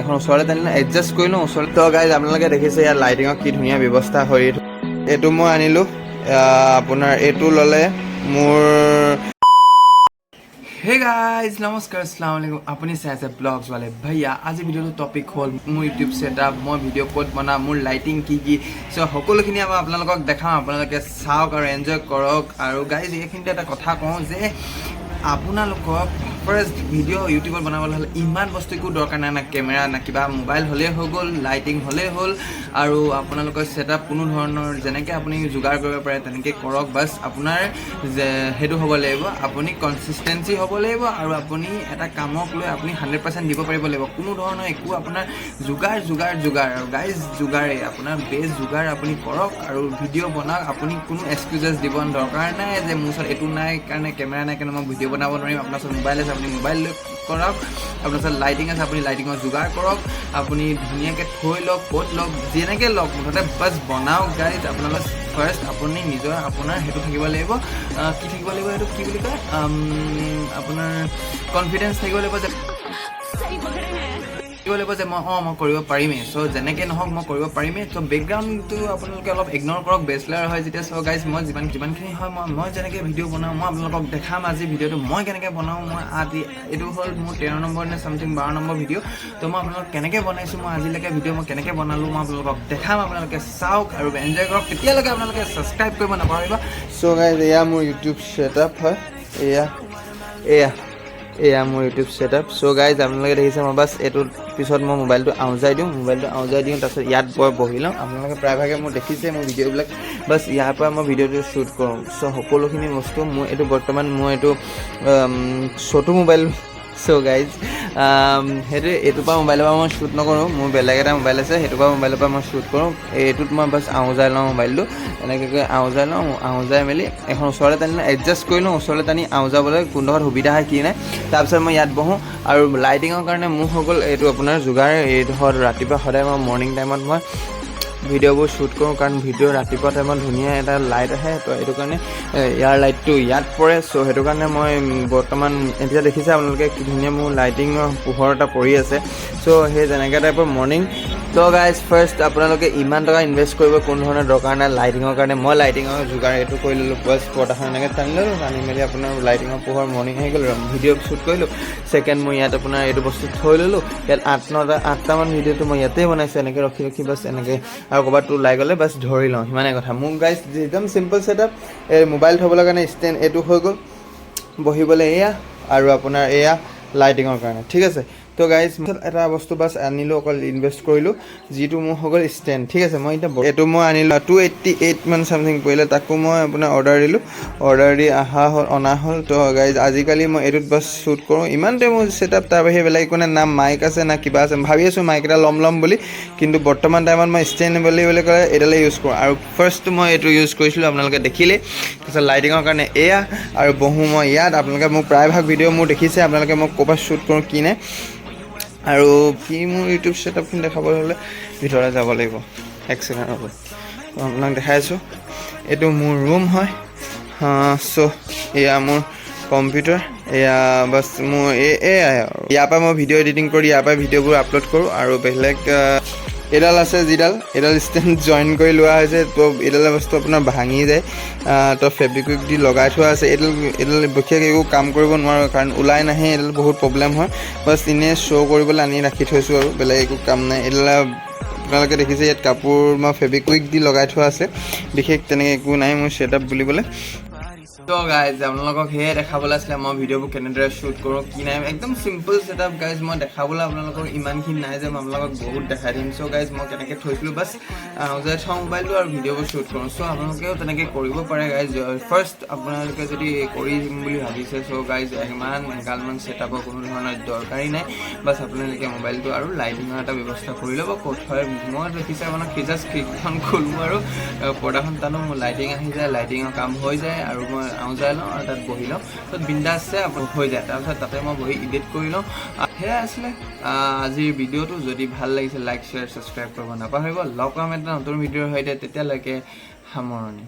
এখন ওচৰতে টানি এডজাষ্ট কৰি লওঁ ওচৰতে। তো গাইজ আপোনালোকে দেখিছে ইয়াত লাইটিঙৰ কি ধুনীয়া ব্যৱস্থা হৈ এইটো মই আনিলোঁ আপোনাৰ এইটো ল'লে মোৰ হে গাইজ নমস্কাৰ আসসালামুআলাইকুম আপুনি চাই আছে ব্লগছ ৱালে ভাইয়া আজি ভিডিঅ'টো টপিক হ'ল মোৰ ইউটিউব ছেটআপ মই ভিডিঅ' ক'ত বনাম মোৰ লাইটিং কি চ' সকলোখিনি মই আপোনালোকক দেখাম আপোনালোকে চাওক আৰু এনজয় কৰক আৰু গাইজ এইখিনিতে এটা কথা কওঁ যে আপোনালোকক ফাৰ্ষ্ট ভিডিঅ' ইউটিউবত বনাবলৈ হ'লে ইমান বস্তু একো দৰকাৰ নাই না কেমেৰা না কিবা মোবাইল হ'লেই হৈ গ'ল লাইটিং হ'লেই হ'ল আৰু আপোনালোকৰ ছেটআপ কোনো ধৰণৰ যেনেকৈ আপুনি যোগাৰ কৰিব পাৰে তেনেকৈ কৰক বাছ আপোনাৰ যে সেইটো হ'ব লাগিব আপুনি কনচিষ্টেঞ্চি হ'ব লাগিব আৰু আপুনি এটা কামক লৈ আপুনি 100% দিব পাৰিব লাগিব কোনো ধৰণৰ একো আপোনাৰ যোগাৰ আৰু গাইজ যোগাৰেই আপোনাৰ বেষ্ট যোগাৰ আপুনি কৰক আৰু ভিডিঅ' বনাওক আপুনি কোনো এক্সকিউজেছ দিব দৰকাৰ নাই যে মোৰ ওচৰত এইটো নাই কাৰণে কেমেৰা নাই কাৰণে মই ভিডিঅ' বনাব নোৱাৰিম আপোনাৰ ওচৰত মোবাইল আছে আপুনি মোবাইল লৈ কৰক আপোনাৰ ওচৰত লাইটিং আছে আপুনি লাইটিঙৰ যোগাৰ কৰক আপুনি ধুনীয়াকৈ থৈ লওক ক'ত লওক যেনেকৈ লওক মুঠতে বাছ বনাওক গাইজ আপোনালোক ফাৰ্ষ্ট আপুনি নিজৰ আপোনাৰ সেইটো থাকিব লাগিব কি থাকিব লাগিব সেইটো কি বুলি কয় আপোনাৰ কনফিডেঞ্চ থাকিব লাগিব যে মই কৰিব পাৰিমেই চ' যেনেকৈ নহওক মই কৰিব পাৰিমেই চ' বেকগ্ৰাউণ্ডটো আপোনালোকে অলপ ইগন'ৰ কৰক বেচলাৰ হয় যেতিয়া চ' গাইজ মই যিমানখিনি হয় মই যেনেকৈ ভিডিঅ' বনাওঁ মই আপোনালোকক দেখাম আজি ভিডিঅ'টো মই কেনেকৈ বনাওঁ মই এইটো হ'ল মোৰ 13 নম্বৰ নে চামথিং 12 নম্বৰ ভিডিঅ' ত' মই আপোনালোকক কেনেকৈ বনাইছোঁ মই আজিলৈকে ভিডিঅ' মই কেনেকৈ বনালোঁ মই আপোনালোকক দেখাম আপোনালোকে চাওক আৰু এনজয় কৰক তেতিয়ালৈকে আপোনালোকে ছাবস্ক্ৰাইব কৰিব নাপাহৰিব চ' গাইজ এয়া মোৰ ইউটিউব ছেটআপ হয় এয়া মোৰ ইউটিউব ছেটআপ চ' গাইজ আপোনালোকে দেখিছে মই বাছ এইটোৰ পিছত মই মোবাইলটো আউজাই দিওঁ তাৰপিছত ইয়াত বহি লওঁ আপোনালোকে প্ৰায়ভাগে মোৰ দেখিছে মোৰ ভিডিঅ'বিলাক বাছ ইয়াৰ পৰা মই ভিডিঅ'টো শ্বুট কৰোঁ চ' সকলোখিনি বস্তু মোৰ এইটো বৰ্তমান মই এইটো ছোটো মোবাইল চ' গাইজ এইটোৰ পৰা মোবাইলৰ পৰা মই শ্বুট নকৰোঁ মোৰ বেলেগ এটা মোবাইল আছে সেইটোৰ পৰা মোবাইলৰ পৰা মই শ্বুট কৰোঁ এইটোত মই বাছ আউজাই লওঁ মোবাইলটো এনেকৈ আউজাই মেলি এখন ওচৰতে টানি এডজাষ্ট কৰি লওঁ ওচৰতে টানি আউজাবলৈ কোনডোখৰত সুবিধা হয় কি নাই তাৰপিছত মই ইয়াত বহোঁ আৰু লাইটিঙৰ কাৰণে মোৰ হৈ গ'ল এইটো আপোনাৰ যোগাৰ এইডোখৰত ৰাতিপুৱা সদায় মই মৰ্ণিং টাইমত মই ভিডিঅ'বোৰ শ্বুট কৰোঁ কাৰণ ভিডিঅ' ৰাতিপুৱা টাইমত ধুনীয়া এটা লাইট আহে তো সেইটো কাৰণে ইয়াৰ লাইটটো ইয়াত পৰে চ' সেইটো কাৰণে মই বৰ্তমান এতিয়া দেখিছে আপোনালোকে কি ধুনীয়া মোৰ লাইটিঙৰ পোহৰ এটা পৰি আছে চ' সেই যেনেকৈ টাইপৰ মৰ্ণিং তো গাইজ ফাৰ্ষ্ট আপোনালোকে ইমান টকা ইনভেষ্ট কৰিব কোনো ধৰণৰ দৰকাৰ নাই লাইটিঙৰ কাৰণে মই লাইটিঙৰ যোগাৰ এইটো কৰি ল'লোঁ প্লাছ পৰ্দাখন এনেকৈ টানি ল'লোঁ টানি মেলি আপোনাৰ লাইটিঙৰ পোহৰ মৰ্ণিং আহি গ'ল ভিডিঅ' শ্বুট কৰিলোঁ ছেকেণ্ড মই ইয়াত আপোনাৰ এইটো বস্তু থৈ ল'লোঁ ইয়াত 8টামান ভিডিঅ'টো মই ইয়াতেই বনাইছোঁ এনেকৈ ৰখি বাছ এনেকৈ আৰু ক'ৰবাত ওলাই গ'লে বাছ ধৰি লওঁ সিমানে কথা মোক গাইজ একদম চিম্পল ছেটআপ এই মোবাইল থ'বলৈ কাৰণে ষ্টেণ্ড এইটো হৈ গ'ল বহিবলৈ এয়া আৰু আপোনাৰ এয়া লাইটিঙৰ কাৰণে ঠিক আছে তো গাইজ এটা বস্তু বাছ আনিলোঁ অকল ইনভেষ্ট কৰিলোঁ যিটো মোৰ হৈ গ'ল ষ্টেণ্ড ঠিক আছে মই এতিয়া এইটো মই আনিলোঁ 288 মান চামথিং পৰিলে তাকো মই আপোনাৰ অৰ্ডাৰ দিলোঁ অৰ্ডাৰ দি অনা হ'ল তো গাইজ আজিকালি মই এইটোত বাছ শ্বুট কৰোঁ ইমানতে মোৰ ছেটআপ তাৰ বাহিৰে বেলেগ একো না মাইক আছে না কিবা আছে ভাবি আছোঁ মাইক এটা ল'ম বুলি কিন্তু বৰ্তমান টাইমত মই ষ্টেণ্ড বুলি ক'লে এইডালে ইউজ কৰোঁ আৰু ফাৰ্ষ্ট মই এইটো ইউজ কৰিছিলোঁ আপোনালোকে দেখিলেই তাৰপিছত লাইটিঙৰ কাৰণে এয়া আৰু বহোঁ মই ইয়াত আপোনালোকে মোৰ প্ৰায়ভাগ ভিডিঅ' মোৰ দেখিছে আপোনালোকে মই ক'ৰবাত শ্বুট কৰোঁ কি নাই আৰু কি মোৰ ইউটিউব ছেটআপখিনি দেখাবলৈ হ'লে ভিতৰলৈ যাব লাগিব এক ছেকেণ্ড ৰ'ব আপোনাক দেখাই আছোঁ এইটো মোৰ ৰুম হয় চ' এয়া মোৰ কম্পিউটাৰ এয়া বাছ মোৰ ইয়াৰ পৰা মই ভিডিঅ' এডিটিং কৰি ইয়াৰ পৰা ভিডিঅ'বোৰ আপলোড কৰোঁ আৰু বেলেগ এডাল আছে এডাল ষ্টেণ্ড জইন কৰি লোৱা হৈছে তো এইডাল বস্তু আপোনাৰ ভাঙি যায় তো ফেব্ৰিকুইক দি লগাই থোৱা আছে এইডাল বিশেষ একো কাম কৰিব নোৱাৰোঁ কাৰণ ওলাই নাহে এইডাল বহুত প্ৰব্লেম হয় বাছ এনেই শ্ব' কৰিবলৈ আনি ৰাখি থৈছোঁ আৰু বেলেগ একো কাম নাই এইডাল আপোনালোকে দেখিছে ইয়াত কাপোৰ মই ফেব্ৰিকুইক দি লগাই থোৱা আছে বিশেষ তেনেকৈ একো নাই মোৰ ছেটআপ বুলিবলৈ তো গাইজ আপোনালোকক সেয়ে দেখাবলৈ আছিলে মই ভিডিঅ'বোৰ কেনেদৰে শ্বুট কৰোঁ কি নাই একদম চিম্পল ছেটআপ গাইজ মই দেখাবলৈ আপোনালোকক ইমানখিনি নাই যে মই আপোনালোকক বহুত দেখাই দিম চ' গাইজ মই কেনেকৈ থৈছিলোঁ বাছ যে থওঁ মোবাইলটো আৰু ভিডিঅ'বোৰ শ্বুট কৰোঁ চ' আপোনালোকেও তেনেকৈ কৰিব পাৰে গাইজ ফাৰ্ষ্ট আপোনালোকে যদি কৰিম বুলি ভাবিছে চ' গাইজ এগালমান ছেটআপৰ কোনো ধৰণৰ দৰকাৰী নাই বাছ আপোনালোকে মোবাইলটো আৰু লাইটিঙৰ এটা ব্যৱস্থা কৰি ল'ব ক'ত হয় মই দেখিছে আপোনাক জাষ্ট খিৰিকীখন খোলোঁ আৰু পৰ্দাখন টানো মোৰ লাইটিং আহি যায় লাইটিঙৰ কাম হৈ যায় আৰু মই আউজাই লওঁ আৰু তাত বহি লওঁ তাত বিন্দাছে হৈ যায় তাৰপিছত তাতে মই বহি এডিট কৰি লওঁ সেয়াই আছিলে আজিৰ ভিডিঅ'টো যদি ভাল লাগিছে লাইক শ্বেয়াৰ ছাবস্ক্ৰাইব কৰিব নাপাহৰিব লগ পাম এটা নতুন ভিডিঅ'ৰ সৈতে তেতিয়ালৈকে সামৰণি